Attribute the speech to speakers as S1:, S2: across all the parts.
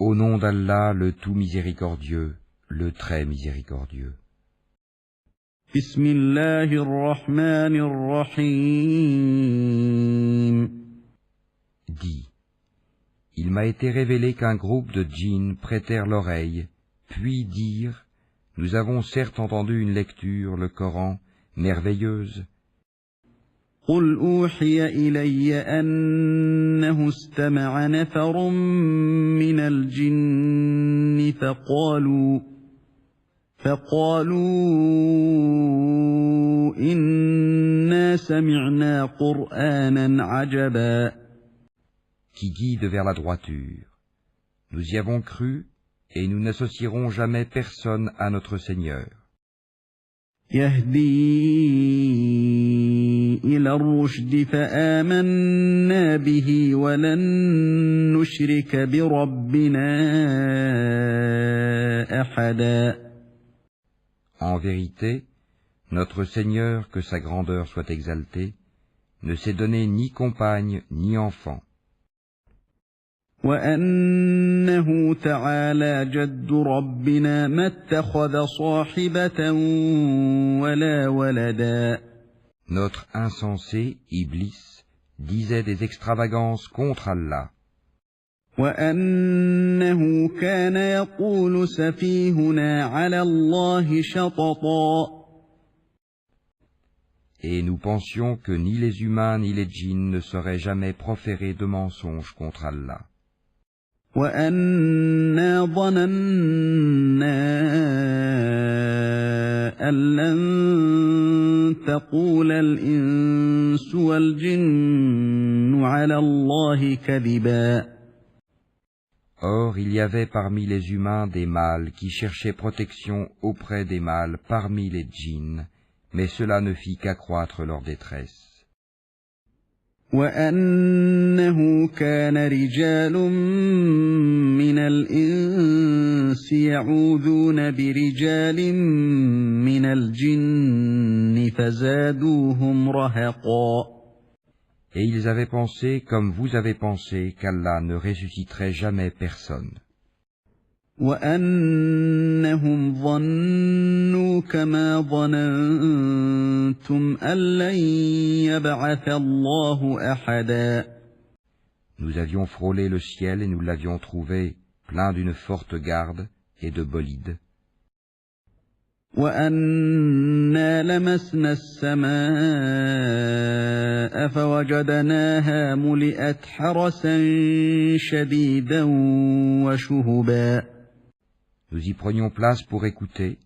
S1: Au nom d'Allah, le tout miséricordieux, le très miséricordieux.
S2: Bismillahirrahmanirrahim.
S1: Dis, il m'a été révélé qu'un groupe de djinns prêtèrent l'oreille, puis dirent, nous avons certes entendu une lecture, le Coran, merveilleuse.
S2: قل أوحي إلي أنه استمع نفر من الجن فقالوا إنا سمعنا قرآنا عجبا.
S1: Qui guide vers la droiture. Nous y avons cru, et nous n'associerons jamais personne à notre Seigneur.
S2: يهدي إلى الرشد فآمنا به ولن نشرك بربنا أحدا.
S1: En vérité, notre Seigneur, que sa grandeur soit exaltée, ne s'est donné ni compagne ni enfant.
S2: وأنه تعالى جد ربنا ما اتخذ صاحبة ولا ولدا.
S1: Notre insensé, Iblis, disait des extravagances contre Allah.
S2: وأنه كان يقول سفيهنا على الله شططا.
S1: Et nous pensions que ni les humains ni les djinns ne sauraient jamais proférer de mensonges contre Allah.
S2: وأنا ظننا أن لن تقول الإنس والجن على الله كذبا.
S1: Or, il y avait parmi les humains des mâles qui cherchaient protection auprès des mâles parmi les djinns, mais cela ne fit qu'accroître leur détresse.
S2: وأنه كان رجال من الإنس يعوذون برجال من الجن فزادوهم رهقا.
S1: Et ils avaient pensé, comme vous avez pensé, qu'Allah ne ressusciterait jamais personne.
S2: وأنهم ظنوا كما ظننتم أن لن يبعث الله أحدا.
S1: Nous avions frôlé le ciel et nous l'avions trouvé plein d'une forte garde et de bolides.
S2: وأنا لمسنا السماء فوجدناها ملئت حرسا شديدا وشهبا.
S1: Nous y prenions place pour écouter,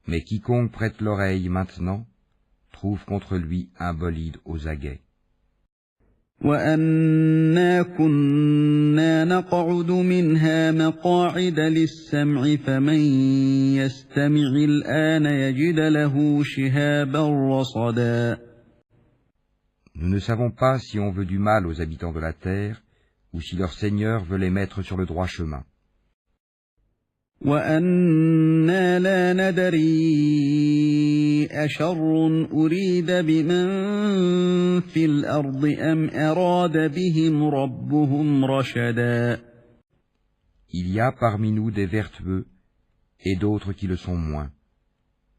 S1: mais quiconque prête l'oreille maintenant trouve contre lui un bolide aux aguets.
S2: وأنا كنا نقعد منها مقاعد للسمع فمن يستمع الآن يجد له شهابا رصدا.
S1: Nous ne savons pas si on veut du mal aux habitants de la terre ou si leur Seigneur veut les mettre sur le droit chemin.
S2: وأنا لا ندري أشر أريد بمن في الأرض أم أراد بهم ربهم رشدا.
S1: Il y a parmi nous des vertueux et d'autres qui le sont moins.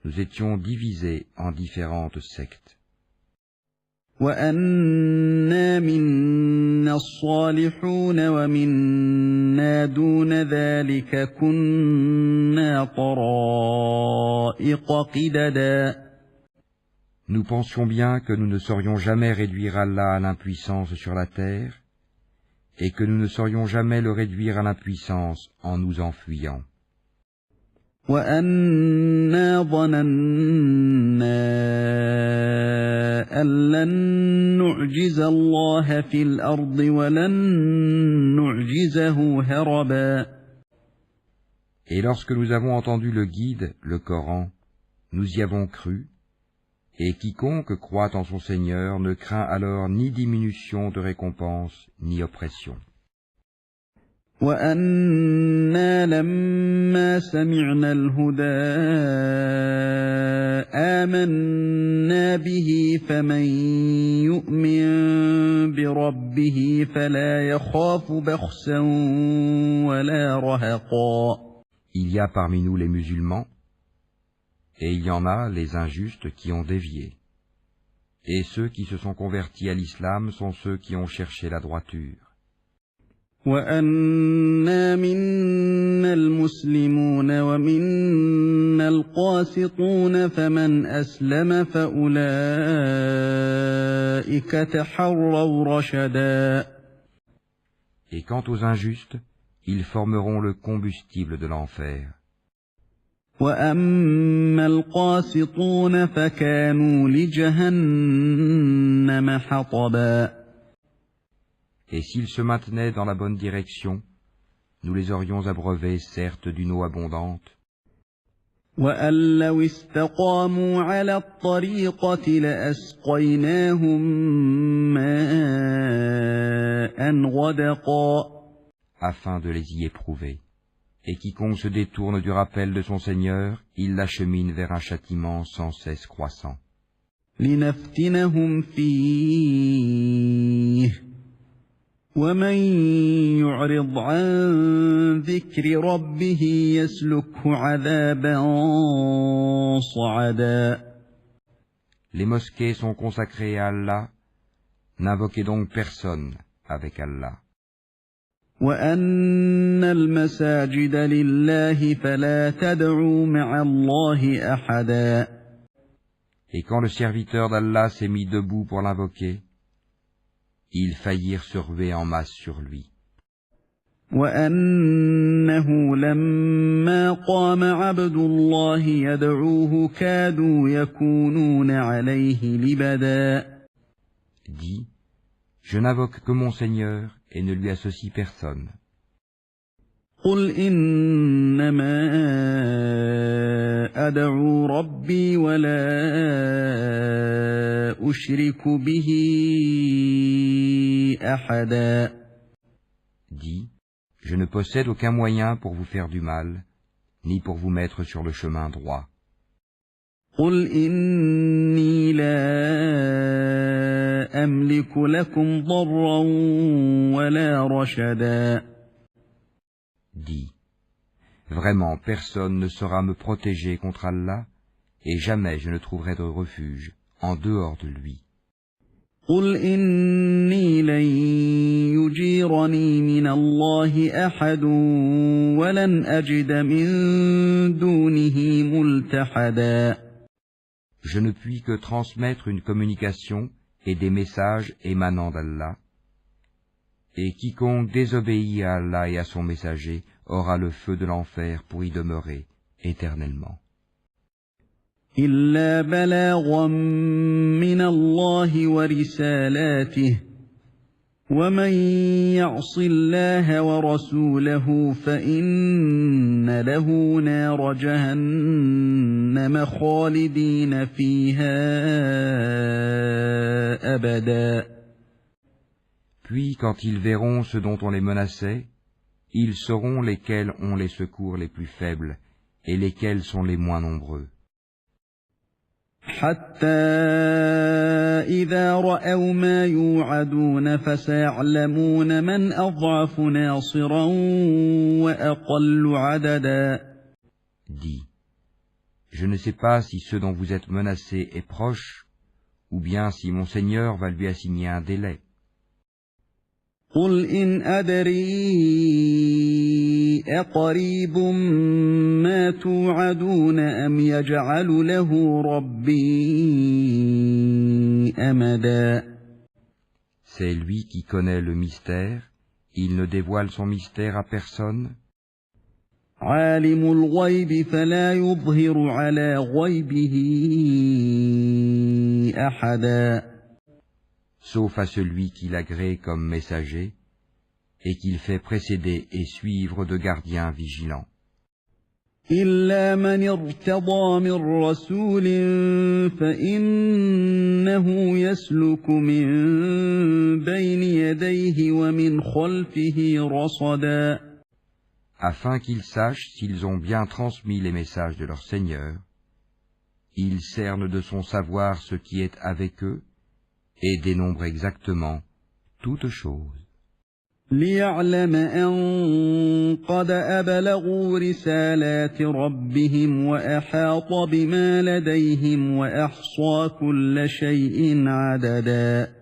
S1: Nous étions divisés en différentes sectes.
S2: وأنا منا الصالحون ومنا دون ذلك كنا طرائق قددا.
S1: Nous pensions bien que nous ne saurions jamais réduire Allah à l'impuissance sur la terre, et que nous ne saurions jamais le réduire à l'impuissance en nous enfuyant.
S2: وأنا ظننا أن لن نعجز الله في الأرض ولن نعجزه هربا.
S1: Et lorsque nous avons entendu le guide, le Coran, nous y avons cru, et quiconque croit en son Seigneur ne craint alors ni diminution de récompense, ni oppression.
S2: وَأَنَّا لَمَّا سَمِعْنَا الْهُدَىٰ آمَنَّا بِهِ فَمَن يُؤْمِن بِرَبِّهِ فَلَا يَخَافُ بَخْسًا وَلَا رَهَقًا.
S1: Il y a parmi nous les musulmans, et il y en a les injustes qui ont dévié. Et ceux qui se sont convertis à l'islam sont ceux qui ont cherché la droiture.
S2: وَأَنَّا مِنَّا الْمُسْلِمُونَ وَمِنَّا الْقَاسِطُونَ فَمَنْ أَسْلَمَ فَأُولَٰئِكَ تَحَرَّوْا رَشَدًا.
S1: Et quant aux injustes, ils formeront le combustible de l'enfer.
S2: وَأَمَّا الْقَاسِطُونَ فَكَانُوا لِجَهَنَّمَ حَطَبًا.
S1: Et s'ils se maintenaient dans la bonne direction, nous les aurions abreuvés certes d'une eau abondante.
S2: وَأَن لَّوِ اسْتَقَامُوا عَلَى الطَّرِيقَةِ لَأَسْقَيْنَاهُم مَّاءً غَدَقًا.
S1: Afin de les y éprouver. Et quiconque se détourne du rappel de son Seigneur, il l'achemine vers un châtiment sans cesse croissant.
S2: لِنَفْتِنَهُمْ فِيهِ وَمَن يُعْرِضْ عَن ذِكْرِ رَبِّهِ يَسْلُكْهُ عَذَابًا صَعَدًا.
S1: Les mosquées sont consacrées à Allah, n'invoquez donc personne avec Allah.
S2: وَأَنَّ الْمَسَاجِدَ لِلَّهِ فَلَا تَدْعُوا مَعَ اللَّهِ أَحَدًا.
S1: Et quand le serviteur d'Allah s'est mis debout pour l'invoquer, ils faillirent se ruer en masse sur lui.
S2: وَأَنَّهُ لَمَّا قَامَ عَبْدُ اللَّهِ يَدْعُوهُ كَادُوا يَكُونُونَ عَلَيْهِ لِبَدًا.
S1: Dis, je n'invoque que mon Seigneur et ne lui associe personne.
S2: قُلْ إِنَّمَا أَدْعُو رَبِّي وَلَا أُشْرِكُ بِهِ أَحَدًا.
S1: Dis, je ne possède aucun moyen pour vous faire du mal, ni pour vous mettre sur le chemin droit.
S2: قُلْ إِنِّي لَا أَمْلِكُ لَكُمْ ضَرًّا وَلَا رَشَدًا.
S1: Dis, vraiment personne ne saura me protéger contre Allah, et jamais je ne trouverai de refuge en dehors de lui.
S2: قُلْ إِنِّي لَن يُجِيرَنِي مِنَ اللَّهِ أَحَدٌ وَلَنْ أَجِدَ مِن دُونِهِ مُلْتَحَدًا.
S1: Je ne puis que transmettre une communication et des messages émanant d'Allah, et quiconque désobéit à Allah et à son messager aura le feu de l'enfer pour y demeurer éternellement.
S2: إِلَّا بَلَاغًا مِّنَ اللَّهِ وَرِسَالَاتِهِ وَمَن يَعْصِ اللَّهَ وَرَسُولَهُ فَإِنَّ لَهُ نَارَ جَهَنَّمَ خَالِدِينَ فِيهَا أَبَدًا.
S1: Puis, quand ils verront ce dont on les menaçait, ils sauront lesquels ont les secours les plus faibles et lesquels sont les moins nombreux.
S2: حَتَّى إِذَا رَأَوْا مَا يُوعَدُونَ فَسَيَعْلَمُونَ مَنْ أَضْعَفُ نَاصِرًا وَأَقَلُّ عَدَدًا.
S1: Dis, je ne sais pas si ce dont vous êtes menacés est proche, ou bien si mon Seigneur va lui assigner un délai.
S2: قُلْ إِنْ أَدْرِي أَقَرِيبٌ مَّا تُوعَدُونَ أَمْ يَجْعَلُ لَهُ رَبِّي أَمَدًا.
S1: C'est lui qui connaît le mystère, il ne dévoile son mystère à personne.
S2: عَالِمُ الْغَيْبِ فَلَا يُظْهِرُ عَلَى غَيْبِهِ أَحَدًا.
S1: Sauf à celui qu'il agrée comme messager, et qu'il fait précéder et suivre de gardiens vigilants.
S2: إِلَّا مَنِ ارْتَضَىٰ مِن رَّسُولٍ فَإِنَّهُ يَسْلُكُ مِن بَيْنِ يَدَيْهِ وَمِنْ خَلْفِهِ رَصَدًا.
S1: afin qu'ils sachent s'ils ont bien transmis les messages de leur Seigneur. Il cerne de son savoir ce qui est avec eux, et dénombre exactement toutes choses.
S2: لِيَعْلَمَ أَن قَدْ أَبْلَغُوا رِسَالَاتِ رَبِّهِمْ وَأَحَاطَ بِمَا لَدَيْهِمْ وَأَحْصَىٰ كُلَّ شَيْءٍ عَدَدًا.